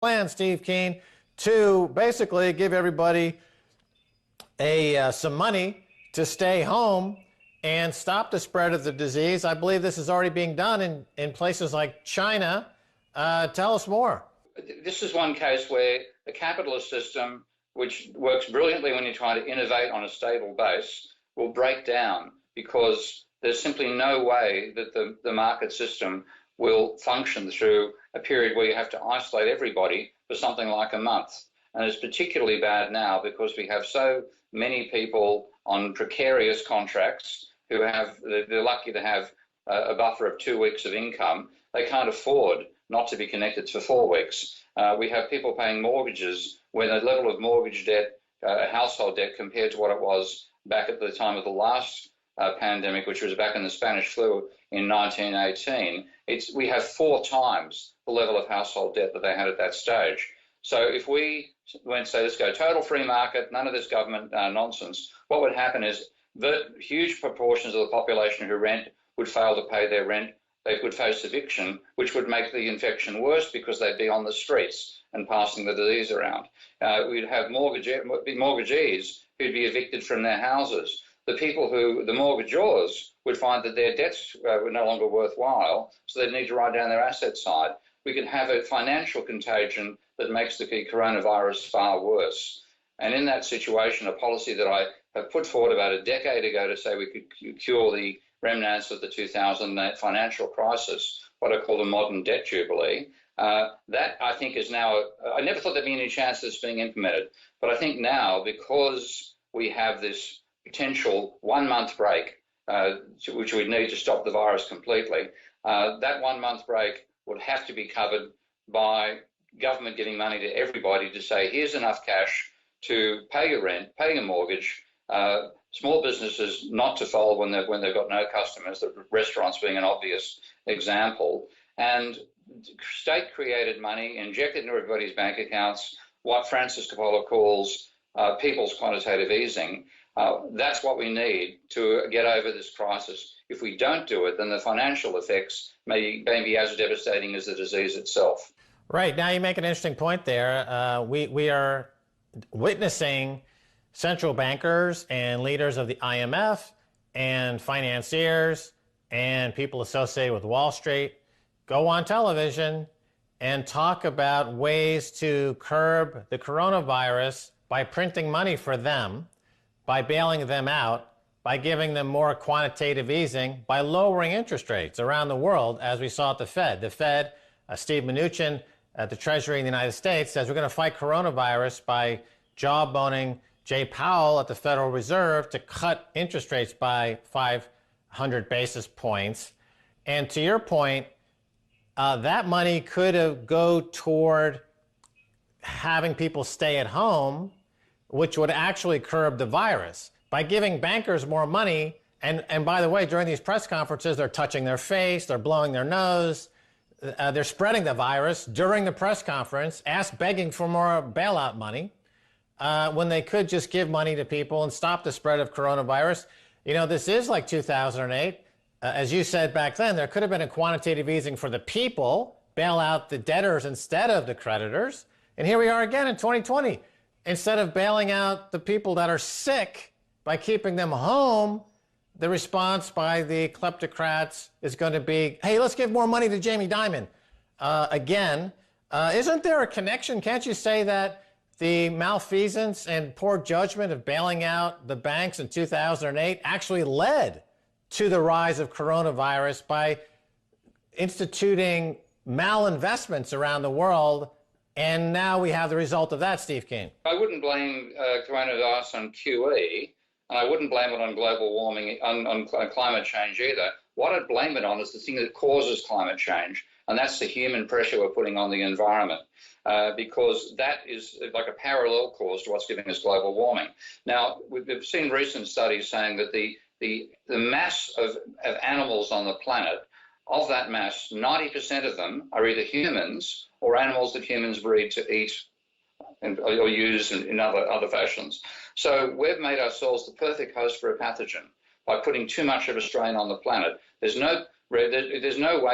plan, Steve Keen, to basically give everybody some money to stay home and stop the spread of the disease. I believe this is already being done in places like China. Tell us more. This is one case where the capitalist system, which works brilliantly when you try to innovate on a stable base, will break down because there's simply no way that the market system will function through a period where you have to isolate everybody for something like a month. And it's particularly bad now because we have so many people on precarious contracts who they're lucky to have a buffer of 2 weeks of income. They can't afford not to be connected for 4 weeks. We have people paying mortgages when the level of mortgage debt, household debt, compared to what it was back at the time of the last pandemic, which was back in the Spanish flu in 1918, we have 4 times the level of household debt that they had at that stage. So if we went, say, let's go total free market, none of this government nonsense, what would happen is that huge proportions of the population who rent would fail to pay their rent. They would face eviction, which would make the infection worse because they'd be on the streets and passing the disease around. We'd have mortgagees who'd be evicted from their houses. The mortgagors would find that their debts were no longer worthwhile, so they'd need to write down their asset side. We could have a financial contagion that makes the coronavirus far worse. And in that situation, a policy that I have put forward about a decade ago to say we could cure the remnants of the 2008 financial crisis, what I call the modern debt jubilee, that I think is now, I never thought there'd be any chance of this being implemented. But I think now, because we have this potential 1 month break, which we'd need to stop the virus completely, that 1 month break would have to be covered by government giving money to everybody to say, here's enough cash to pay your rent, pay your mortgage, small businesses not to fold when they've got no customers, the restaurants being an obvious example, and state-created money injected into everybody's bank accounts, what Francis Coppola calls people's quantitative easing. That's what we need to get over this crisis. If we don't do it, then the financial effects may be as devastating as the disease itself. Right. Now you make an interesting point there. We are witnessing central bankers and leaders of the IMF and financiers and people associated with Wall Street go on television and talk about ways to curb the coronavirus by printing money for them, by bailing them out, by giving them more quantitative easing, by lowering interest rates around the world, as we saw at the Fed. The Fed, Steve Mnuchin at the Treasury in the United States, says we're going to fight coronavirus by jawboning Jay Powell at the Federal Reserve to cut interest rates by 500 basis points. And to your point, that money could go toward having people stay at home, which would actually curb the virus. By giving bankers more money, and by the way, during these press conferences, they're touching their face, they're blowing their nose, they're spreading the virus during the press conference, begging for more bailout money, when they could just give money to people and stop the spread of coronavirus. You know, this is like 2008. As you said back then, there could have been a quantitative easing for the people, bail out the debtors instead of the creditors. And here we are again in 2020. Instead of bailing out the people that are sick by keeping them home, the response by the kleptocrats is going to be, hey, let's give more money to Jamie Dimon. Isn't there a connection? Can't you say that the malfeasance and poor judgment of bailing out the banks in 2008 actually led to the rise of coronavirus by instituting malinvestments around the world? And now we have the result of that, Steve Keen. I wouldn't blame coronavirus on QE, and I wouldn't blame it on global warming, on climate change either. What I'd blame it on is the thing that causes climate change, and that's the human pressure we're putting on the environment, because that is like a parallel cause to what's giving us global warming. Now, we've seen recent studies saying that the mass of animals on the planet, of that mass, 90% of them are either humans or animals that humans breed to eat or use in other fashions. So we've made ourselves the perfect host for a pathogen by putting too much of a strain on the planet. There's no way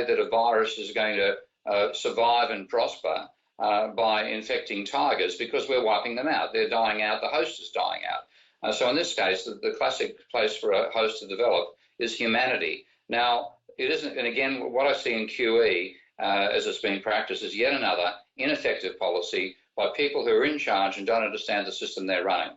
that a virus is going to survive and prosper by infecting tigers because we're wiping them out. They're dying out. The host is dying out. So in this case, the classic place for a host to develop is humanity. Now, it isn't, and again, what I see in QE as it's being practiced is yet another ineffective policy by people who are in charge and don't understand the system they're running.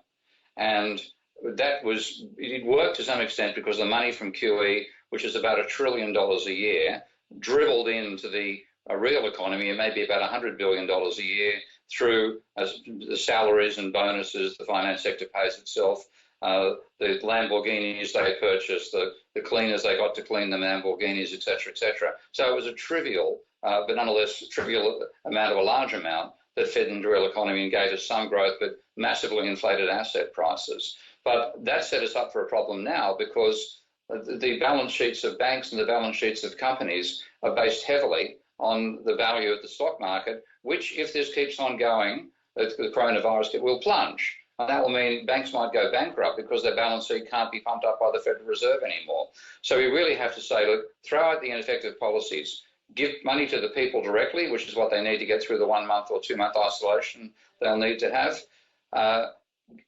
And it worked to some extent because the money from QE, which is about $1 trillion a year, dribbled into the real economy and maybe about $100 billion a year through the salaries and bonuses the finance sector pays itself, the Lamborghinis they purchased, the cleaners they got to clean the Lamborghinis, et cetera, et cetera. So it was a trivial, but nonetheless trivial amount of a large amount that fed into the real economy and gave us some growth, but massively inflated asset prices. But that set us up for a problem now because the balance sheets of banks and the balance sheets of companies are based heavily on the value of the stock market, which, if this keeps on going, the coronavirus will plunge. And that will mean banks might go bankrupt because their balance sheet can't be pumped up by the Federal Reserve anymore. So we really have to say, look, throw out the ineffective policies, give money to the people directly, which is what they need to get through the 1 month or 2 month isolation they'll need to have.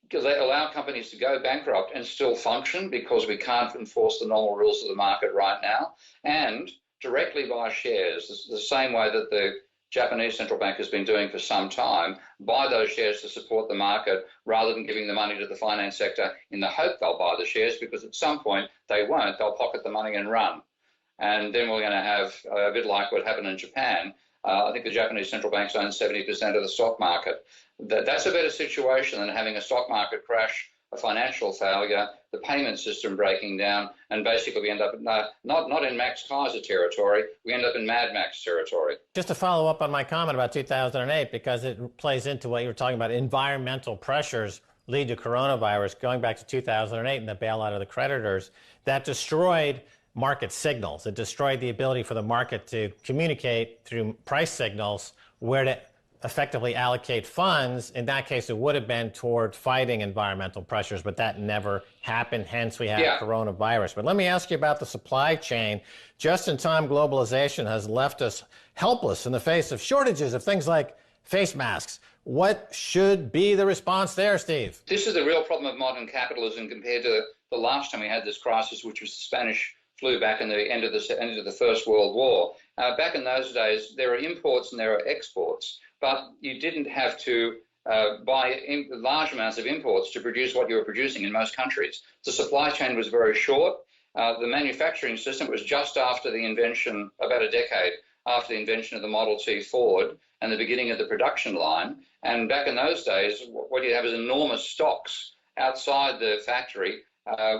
Because they allow companies to go bankrupt and still function because we can't enforce the normal rules of the market right now, and directly buy shares, the same way that the Japanese central bank has been doing for some time, buy those shares to support the market rather than giving the money to the finance sector in the hope they'll buy the shares, because at some point they won't. They'll pocket the money and run. And then we're going to have a bit like what happened in Japan. I think the Japanese central banks own 70% of the stock market. That's a better situation than having a stock market crash, a financial failure, the payment system breaking down, and basically we end up not in Max Keiser territory, we end up in Mad Max territory. Just to follow up on my comment about 2008, because it plays into what you were talking about, environmental pressures lead to coronavirus, going back to 2008 and the bailout of the creditors, that destroyed market signals. It destroyed the ability for the market to communicate through price signals where to effectively allocate funds. In that case, it would have been toward fighting environmental pressures, but that never happened. Hence, we had coronavirus. But let me ask you about the supply chain. Just-in-time globalization has left us helpless in the face of shortages of things like face masks. What should be the response there, Steve? This is the real problem of modern capitalism compared to the last time we had this crisis, which was the Spanish flu back in the end of the First World War. Back in those days, there are imports and there are exports, but you didn't have to buy large amounts of imports to produce what you were producing in most countries. The supply chain was very short. The manufacturing system was just after the invention, about a decade after the invention of the Model T Ford and the beginning of the production line. And back in those days, what you have is enormous stocks outside the factory,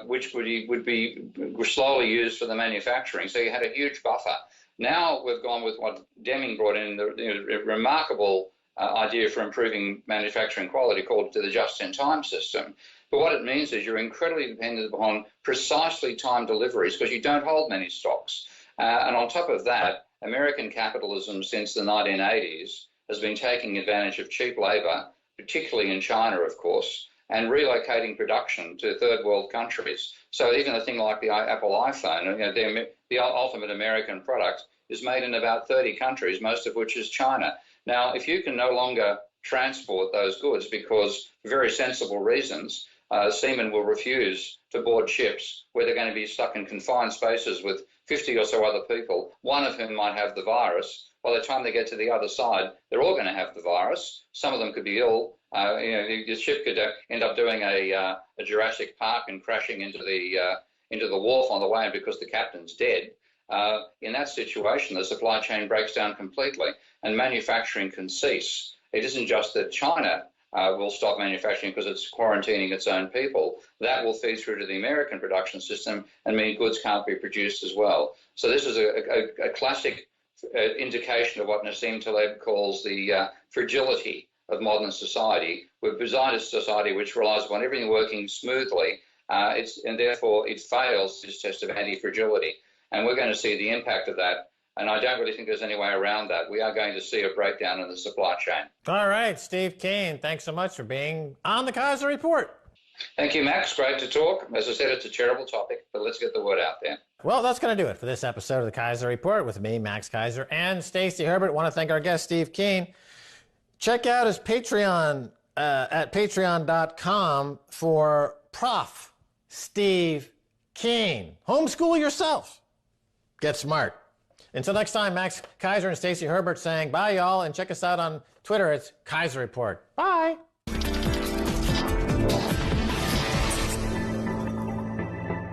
which would be slowly used for the manufacturing. So you had a huge buffer. Now we've gone with what Deming brought in, the remarkable idea for improving manufacturing quality, called the just-in-time system. But what it means is you're incredibly dependent upon precisely timed deliveries because you don't hold many stocks. And on top of that, American capitalism since the 1980s has been taking advantage of cheap labor, particularly in China, of course, and relocating production to third world countries. So even a thing like the Apple iPhone, the ultimate American product, is made in about 30 countries, most of which is China. Now, if you can no longer transport those goods because, for very sensible reasons, seamen will refuse to board ships where they're going to be stuck in confined spaces with 50 or so other people, one of whom might have the virus. By the time they get to the other side, they're all going to have the virus. Some of them could be ill. The ship could end up doing a Jurassic Park and crashing into the wharf on the way because the captain's dead. In that situation, the supply chain breaks down completely and manufacturing can cease. It isn't just that China will stop manufacturing because it's quarantining its own people. That will feed through to the American production system and mean goods can't be produced as well. So this is a classic indication of what Nassim Taleb calls the fragility of modern society. We've designed a society which relies upon everything working smoothly, and therefore it fails this test of anti-fragility. And we're going to see the impact of that. And I don't really think there's any way around that. We are going to see a breakdown in the supply chain. All right, Steve Keen, thanks so much for being on the Keiser Report. Thank you, Max. Great to talk. As I said, it's a terrible topic, but let's get the word out there. Well, that's going to do it for this episode of the Keiser Report with me, Max Keiser, and Stacey Herbert. I want to thank our guest, Steve Keen. Check out his Patreon at patreon.com for Prof. Steve Keen. Homeschool yourself. Get smart. Until next time, Max Keiser and Stacey Herbert saying bye, y'all, and check us out on Twitter. It's Keiser Report. Bye.